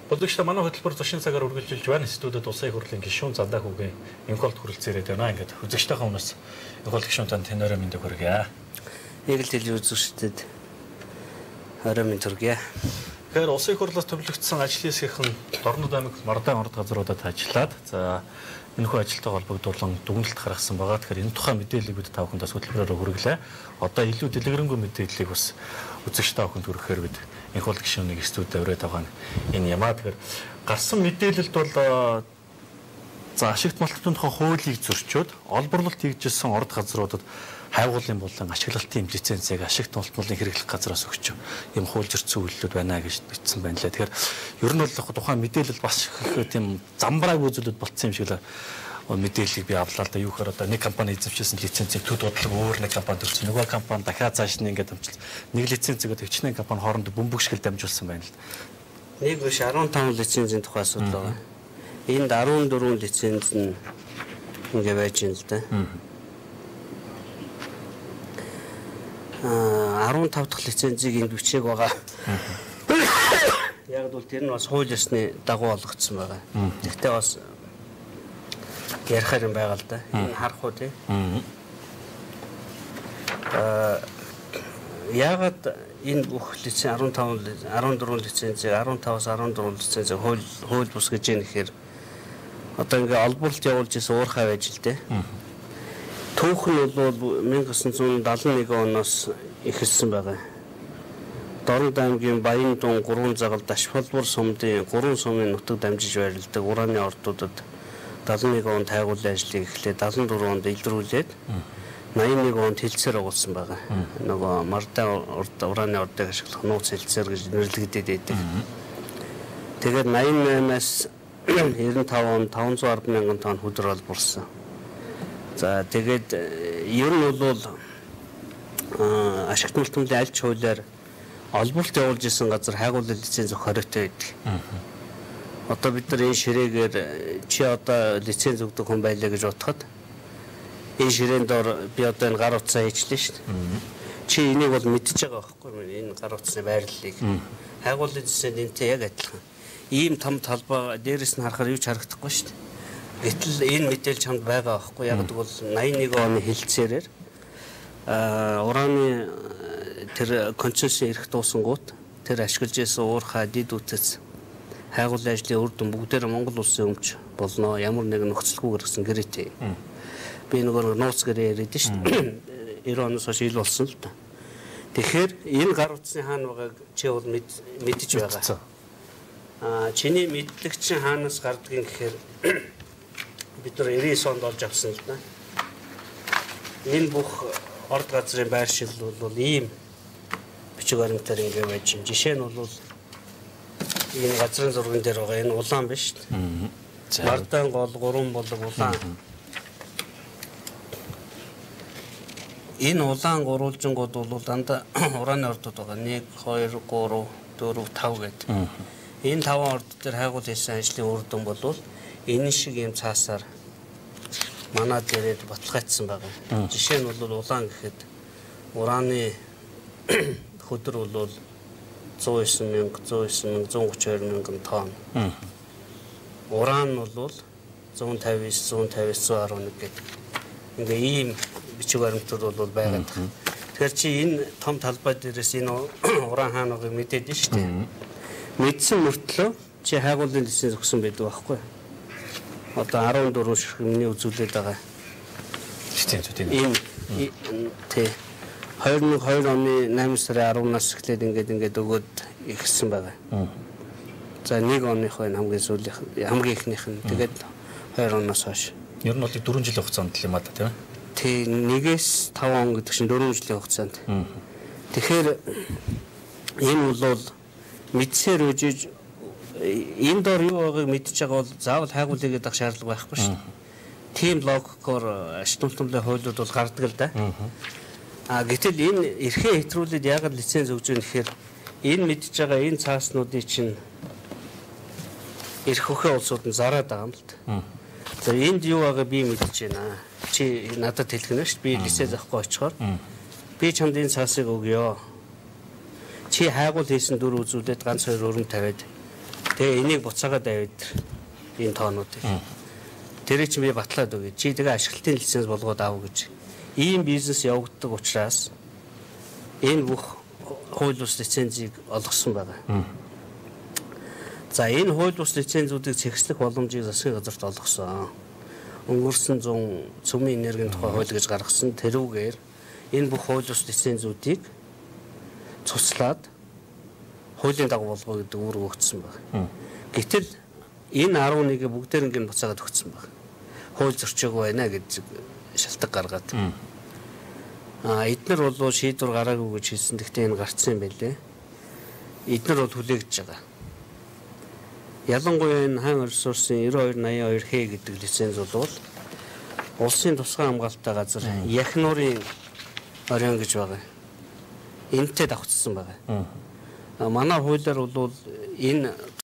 Бодогчтой манай хөтөлбөр зочны цагаар үргэлжилж байна. Студиуд Улсын их хурлын гишүүн Зандаг хүүгийн энхолд хүрэлцээрээд байна. Ингээд үзэгчдийнхээ өмнөөс энхолд гишүүн танд тэнээрээ мэндийг хүргье. Нэг л хэлж үзэгчдэд орой мэнд хүргье. Тэгэхээр Улсын их хурлаас төвлөгдсөн ажлын хэсгийнхэн Дорнод аймаг Мардан орд газруудад ажиллаад за энэхүү ажилтай холбогдуулан дүгнэлт гаргасан байгаа. Тэгэхээр энэ тухайн мэдээллийг бид та бүхэнд бас хөтөлбөрөөр хүргэлээ. Одоо илүү дэлгэрэнгүй мэдээллийг бас үзэгч та бүхэнд хүргэхээр бид энхолд гишүүнийг студид аваад байгаа нь энэ ямаа. Тэгэхээр гарсан мэдээлэлд бол за ашигт малтын тухай хуулийг зөрчөөд олборлолт хийгдсэн орд газруудад хайгуулын болон ашиглалтын лицензийг ашигт малтмалын хэрэглэх газраас өгч юм хууль зөрчсөн үйлдэлүүд байна гэж бичсэн байна лээ. Тэгэхээр ер нь бол тухайн мэдээлэл бас их тийм замбрааг үзүүлэлт болцсон юм шиг л мэдээллийг би авлаа л да. Юу гэхээр одоо нэг компани эзэмшсэн лицензийг төд бодлого өөр нэг компанид өгсөн. Нөгөө компани дахиад цааш нь ингээд амжилт нэг лицензийг төвчнээ компани хоорондоо бөмбөгшгөл дамжуулсан байна л да. Нэг биш 15 лицензийн тухай асуудал байгаа. Энд 14 лиценз нь ингээ байж юм л да. 15 дахь лицензийг энд бичээг байгаа. Яг бол тэр нь бас хууль ёсны дагуу олгогдсон байгаа. Гэхдээ бас ярихаар юм байгаа л да. Энэ харах уу тий. Яагаад энэ бүх лиценз 14 лицензийг 15-аас 14 лицензийг хууль бус гэж юм нэхэр одоо ингээ олборлолт явуулж исэн уурхай байж л дээ. Түүх нь бол 1971 оноос эхэлсэн байгаа. Дорнод аймгийн Баян-Дун 3 загал Дашболбор сумдын 3 сумын нутаг дамжиж байрладаг ураны ордуудад 71 онд хайгуулын ажлыг эхлээд 74 онд илрүүлээд 81 онд хэлцээр оруулсан байгаа. Нөгөө Мардан ураны ордыг ашиглах нууц хэлцээр гэж нэрлэгдээд байдаг. Тэгээд 88-аас 95 онд 510 мянган тонн хөдөр олборсон. За тэгээд ер нь бол ашигт малтмалын аль ч хуулиар олборлолт явуулж исэн газар хайгуулын лиценз өгөх хориотой байдаг. Одоо бид нар энэ ширээгээр чи одоо лиценз өгдөг хүн байлаа гэж бодоход энэ ширээнд дор би одоо энэ гар утсаа хийчлээ шүү дээ. Чи энийг бол мэдчихэж байгаа байхгүй юу? Энэ гар утасны байрлалыг. Хайгуулын лиценз энэтэй яг адилхан. Ийм том талбай дээрээс нь харахаар юу ч харагдахгүй шүү дээ. Гэтэл энэ мэдээлэл чамд байгаа байхгүй яг тэгвэл 81 оны хэлцээрээр ураны тэр концессийн эрх дуусангууд тэр ашиглаж байсан уурхай дид үтц хайгуулын ажлын үр дүн бүгдээр Монгол улсын өмч болно. Ямар нэгэн нөхцөлгүй гэсэн гэрээтэй. Би нөгөө нууц гэрээ яриад шүү дээ. 90 оноос хойш ил болсон л да. Тэгэхээр энэ гар утасны хаана байгааг чи бол мэдэж байгаа. Чиний мэдлэг чинь хаанаас гардгийг гэхээр бид нар 99 онд олж авсан л да. Энэ бүх орд газрын байршил бол ийм бичиг баримтаар ингэ байж юм. Жишээ нь бол энэ газрын зурган дээр байгаа энэ улаан биш шүү дээ. Мардан гол 3 болог улаан. Энэ улаан гурвалжингууд бол дандаа ураны ордод байгаа. 1 2 3 4 5 гэдэг. Энэ 5 орд дээр хайгуул хийсэн ажлын үр дүн бол энэ шиг юм цаасаар манад ирээд баталгаажсан байгаа. Жишээ нь бол улаан гэхэд ураны хөдөр бол 132 мянган тонн. Уран бол 159 111 гэдэг. Ингээ ийм бичиг баримтууд бол байгаад байна. Тэгэхээр чи энэ том талбай дээрээс энэ уран хааныг мэдээд нь шүү дээ. Мэдсэн мөртлөө чи хайгуулын лиценз өгсөн байдаг байхгүй юу? Одоо 14 ширхэмний үзүүлээд байгаа. Лицензүүд энэ. Тэ 2002 оны 8 сарын 10-наас эхлээд ингээд өгөөд ихсэн байгаа. За 1 оныхоо хамгийн сүүлийнх хамгийн ихнийх нь тэгээд 2 оноос хойш. Ер нь бол 4 жилийн хугацаанд л юм аа тийм ээ. Тэ 1-ээс 5 он гэдэг чинь 4 жилийн хугацаанд. Тэгэхээр энэ бол мэдсээр үжиж энэ дор юу байгааг мэдчихэж байгаа бол заавал хайгуулъя гэдэг шаардлага байхгүй шүү дээ. Тим логикоор ашигт малтмалын хуулиуд бол гардаг л да. Гэтэл энэ эрхээ хэтрүүлээд яагаад лиценз өгж байгаа нэхээр энэ мэдчихэж байгаа энэ цааснуудыг чинь эрх өхөө улсууд нь зараад байгаа юм л да. За энд юу байгаа би мэдчихэж байна. Чи надад хэлэх нь шүү дээ. Би лиценз авахгүй очихоор би чамд энэ цаасыг өгье. Чи хайгуул хийсэн дүр үзүүлээд ганц хоёр өрөм тавиад Тэгээ энийг буцаагаад авид энэ тоонуудыг. Тэрийг чи би батлаад өгье. Чи тэгээ ашиглалтын лиценз болгоод аав гэж. Ийм бизнес явагддаг учраас энэ бүх хууль бус лицензийг олгосон байгаа. За энэ хууль бус лицензүүдийг цэгцлэх боломжийг засгийн газарт олгосон. Өнгөрсөн 100 цөмийн энергийн тухай хууль гэж гаргасан тэрүүгээр энэ бүх хууль бус лицензүүдийг цуцлаад хуулийн дагуу болгоо гэдэг үүрэг өгсөн байна. Гэтэл энэ 11-ийг бүгдээр ингэ буцаагаад өгсөн байна. Хууль зөрчөөгүй байна гэж шалтгаан гаргаад. Эднэр бол шийдвэр гараагүй гэж хэлсэн. Гэхдээ энэ гарцсан юм байлээ. Эднэр бол хүлээгдэж байгаа. Ялангуяа энэ хаан ресурсын 9282Х гэдэг лиценз бол улсын тусгай хамгаалалттай газар Яхнуурын орон гэж байгаа. Энтэй давхцсан байгаа. Манай хуулиар бол энэ